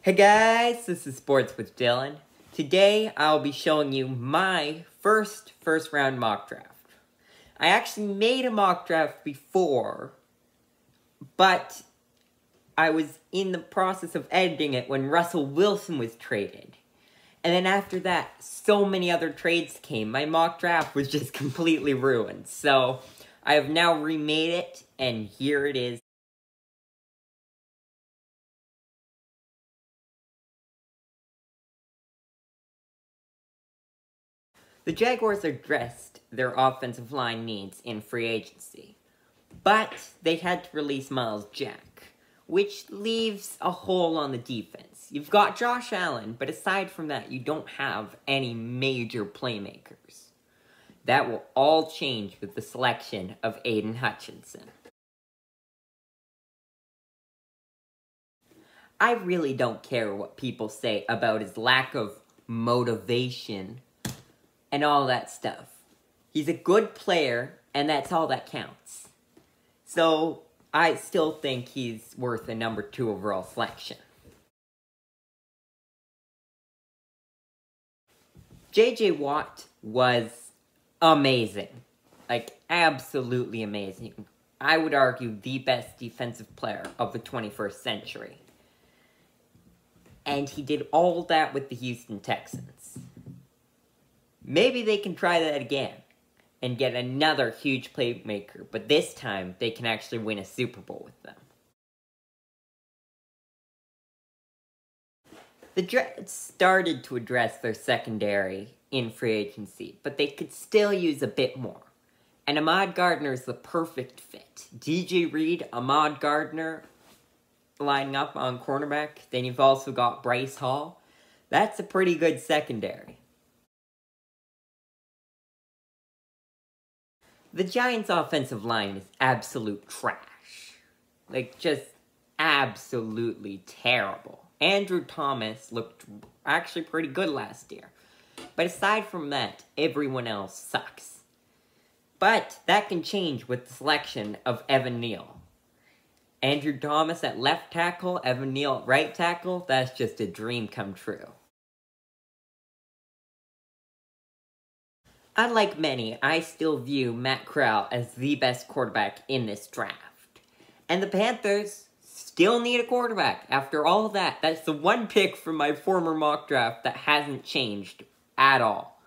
Hey guys, this is Sports with Dylan. Today I'll be showing you my first round mock draft. I actually made a mock draft before, but I was in the process of editing it when Russell Wilson was traded. And then after that, so many other trades came. My mock draft was just completely ruined. So I have now remade it, and here it is. The Jaguars addressed their offensive line needs in free agency, but they had to release Myles Jack, which leaves a hole on the defense. You've got Josh Allen, but aside from that, you don't have any major playmakers. That will all change with the selection of Aiden Hutchinson. I really don't care what people say about his lack of motivation and all that stuff. He's a good player, and that's all that counts. So, I still think he's worth a number 2 overall selection. J.J. Watt was amazing. Like, absolutely amazing. I would argue the best defensive player of the 21st century. And he did all that with the Houston Texans. Maybe they can try that again and get another huge playmaker, but this time they can actually win a Super Bowl with them. The Jets started to address their secondary in free agency, but they could still use a bit more. And Ahmad Gardner is the perfect fit. DJ Reed, Ahmad Gardner lining up on cornerback. Then you've also got Bryce Hall. That's a pretty good secondary. The Giants' offensive line is absolute trash. Like, just absolutely terrible. Andrew Thomas looked actually pretty good last year. But aside from that, everyone else sucks. But that can change with the selection of Evan Neal. Andrew Thomas at left tackle, Evan Neal at right tackle, that's just a dream come true. Unlike many, I still view Matt Corral as the best quarterback in this draft. And the Panthers still need a quarterback. After all of that, that's the one pick from my former mock draft that hasn't changed at all.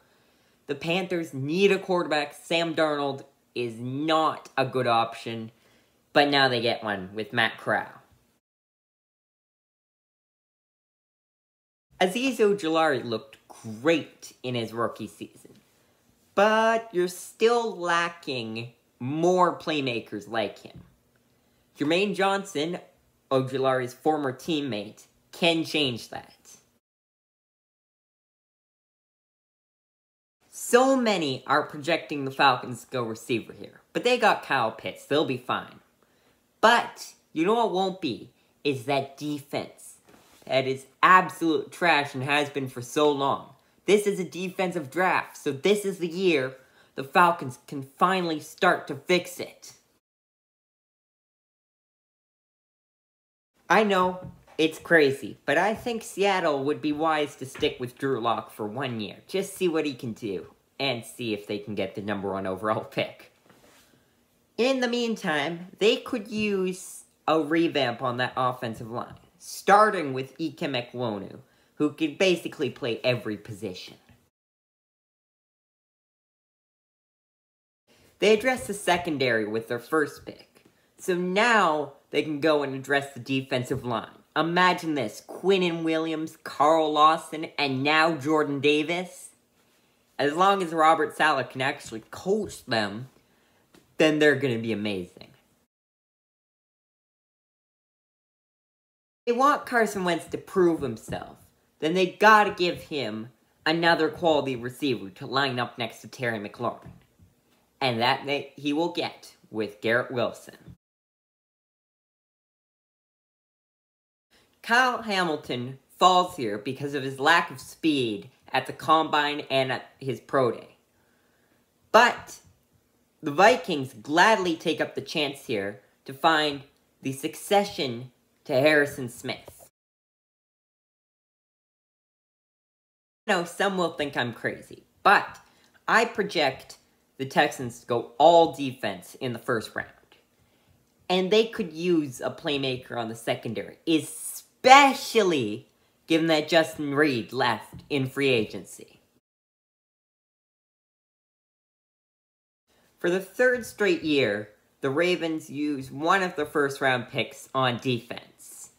The Panthers need a quarterback. Sam Darnold is not a good option, but now they get one with Matt Corral. Azeez Ojulari looked great in his rookie season. But you're still lacking more playmakers like him. Jermaine Johnson, Ojulari's former teammate, can change that. So many are projecting the Falcons to go receiver here. But they got Kyle Pitts. They'll be fine. But, you know what won't be? Is that defense. That is absolute trash and has been for so long. This is a defensive draft, so this is the year the Falcons can finally start to fix it. I know, it's crazy, but I think Seattle would be wise to stick with Drew Lock for 1 year. Just see what he can do, and see if they can get the number 1 overall pick. In the meantime, they could use a revamp on that offensive line, starting with Ikem Ekwonu, who can basically play every position. They addressed the secondary with their first pick, so now they can go and address the defensive line. Imagine this, Quinnen Williams, Carl Lawson, and now Jordan Davis. As long as Robert Saleh can actually coach them, then they're going to be amazing. They want Carson Wentz to prove himself. Then they gotta give him another quality receiver to line up next to Terry McLaurin. And that he will get with Garrett Wilson. Kyle Hamilton falls here because of his lack of speed at the Combine and at his Pro Day. But the Vikings gladly take up the chance here to find the succession to Harrison Smith. know some will think I'm crazy, but I project the Texans to go all defense in the first round. And they could use a playmaker on the secondary, especially given that Justin Reid left in free agency. For the third straight year, the Ravens used one of their first-round picks on defense.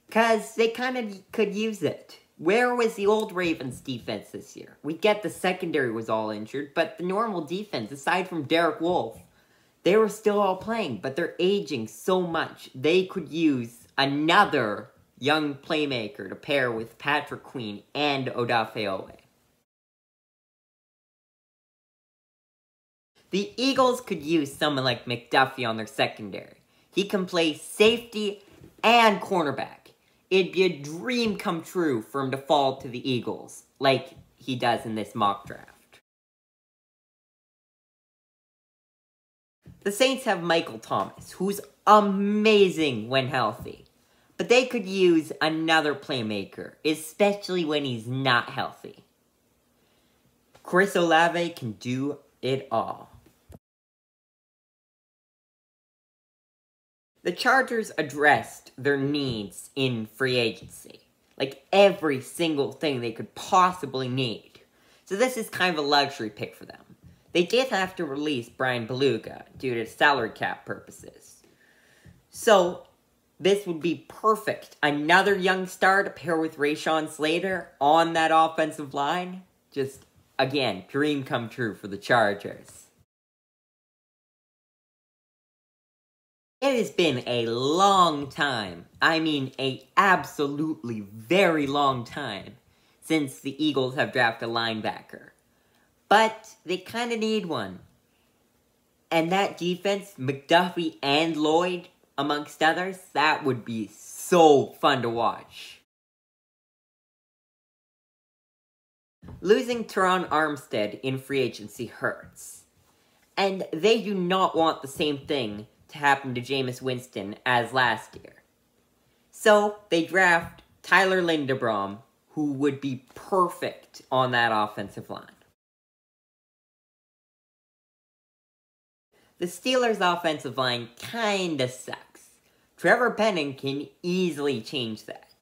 Because they kind of could use it. Where was the old Ravens defense this year? We get the secondary was all injured, but the normal defense, aside from Derek Wolfe, they were still all playing, but they're aging so much. They could use another young playmaker to pair with Patrick Queen and Odafe Oweh. The Eagles could use someone like McDuffie on their secondary. He can play safety and cornerback. It'd be a dream come true for him to fall to the Eagles, like he does in this mock draft. The Saints have Michael Thomas, who's amazing when healthy. But they could use another playmaker, especially when he's not healthy. Chris Olave can do it all. The Chargers addressed their needs in free agency. Like every single thing they could possibly need. So this is kind of a luxury pick for them. They did have to release Brian Beluga due to salary cap purposes. So this would be perfect. Another young star to pair with Rashawn Slater on that offensive line. Just, again, dream come true for the Chargers. It has been a long time, I mean a absolutely very long time, since the Eagles have drafted a linebacker. But they kind of need one. And that defense, McDuffie and Lloyd, amongst others, that would be so fun to watch. Losing Teron Armstead in free agency hurts. And they do not want the same thing to happen to Jameis Winston as last year. So, they draft Tyler Linderbaum, who would be perfect on that offensive line. The Steelers' offensive line kinda sucks. Trevor Penning can easily change that.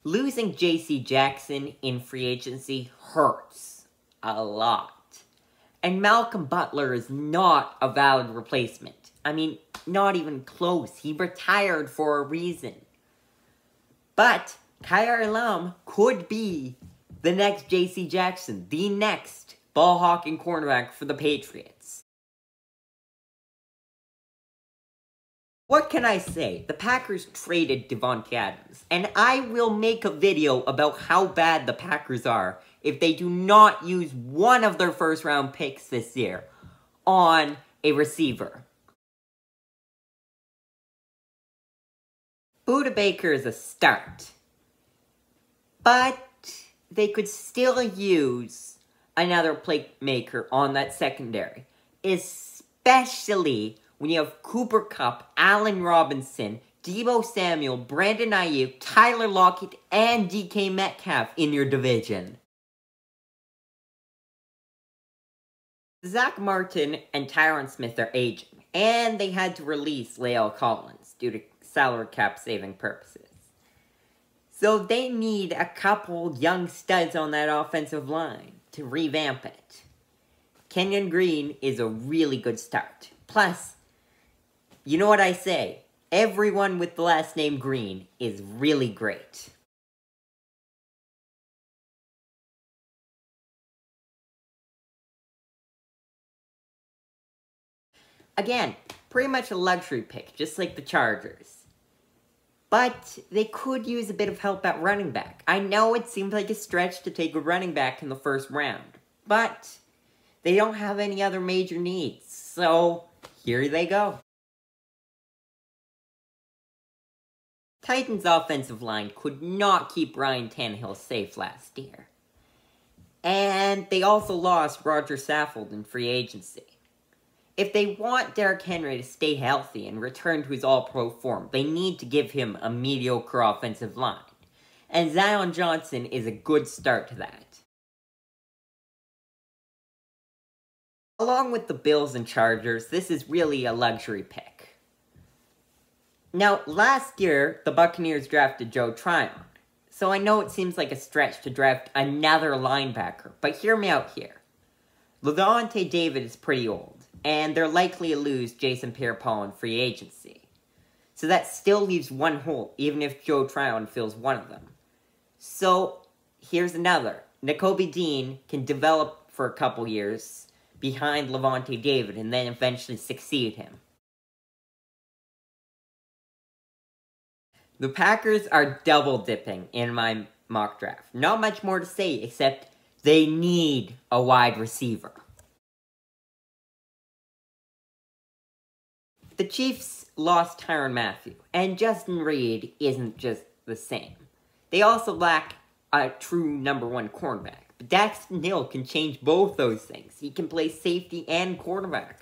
Losing J.C. Jackson in free agency hurts a lot. And Malcolm Butler is not a valid replacement. I mean, not even close. He retired for a reason. But Kaiir Elam could be the next J.C. Jackson, the next ball-hawking cornerback for the Patriots. What can I say? The Packers traded Davante Adams, and I will make a video about how bad the Packers are if they do not use one of their first-round picks this year on a receiver. Budda Baker is a start, but they could still use another playmaker on that secondary, especially when you have Cooper Kupp, Allen Robinson, Deebo Samuel, Brandon Ayuk, Tyler Lockett, and DK Metcalf in your division. Zach Martin and Tyron Smith are aging, and they had to release La'el Collins due to salary cap saving purposes. So they need a couple young studs on that offensive line to revamp it. Kenyon Green is a really good start. Plus, you know what I say, everyone with the last name Green is really great. Again, pretty much a luxury pick, just like the Chargers. But they could use a bit of help at running back. I know it seems like a stretch to take a running back in the first round, but they don't have any other major needs, so here they go. Titans' offensive line could not keep Ryan Tannehill safe last year. And they also lost Roger Saffold in free agency. if they want Derrick Henry to stay healthy and return to his all-pro form, they need to give him a mediocre offensive line. And Zion Johnson is a good start to that. Along with the Bills and Chargers, this is really a luxury pick. Now, last year, the Buccaneers drafted Joe Tryon. So I know it seems like a stretch to draft another linebacker, but hear me out here. Lavonte David is pretty old, and they're likely to lose Jason Pierre-Paul in free agency. So that still leaves one hole, even if Joe Tryon fills one of them. So, here's another. Nakobe Dean can develop for a couple years behind Lavonte David and then eventually succeed him. The Packers are double-dipping in my mock draft. Not much more to say, except they need a wide receiver. The Chiefs lost Tyrann Mathieu, and Justin Reid isn't just the same. They also lack a true number one cornerback. But Daxton Hill can change both those things. He can play safety and cornerback.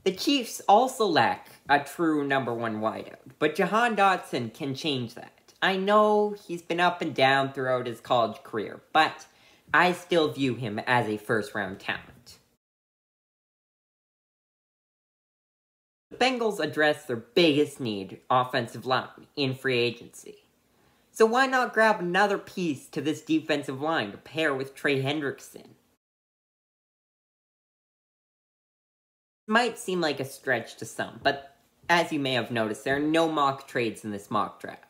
The Chiefs also lack a true number one wideout, but Jahan Dotson can change that. I know he's been up and down throughout his college career, but I still view him as a first-round talent. The Bengals address their biggest need, offensive line, in free agency. So why not grab another piece to this defensive line to pair with Trey Hendrickson? Might seem like a stretch to some, but as you may have noticed, there are no mock trades in this mock draft.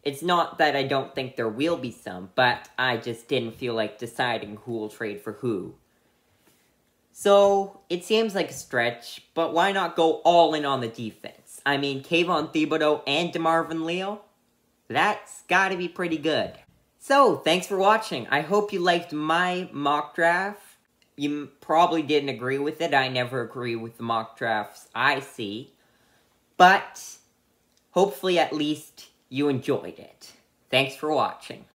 It's not that I don't think there will be some, but I just didn't feel like deciding who will trade for who. So, it seems like a stretch, but why not go all in on the defense? I mean, Kayvon Thibodeaux and DeMarvin Leal? That's gotta be pretty good. So, thanks for watching. I hope you liked my mock draft. You probably didn't agree with it. I never agree with the mock drafts I see. But, hopefully at least you enjoyed it. Thanks for watching.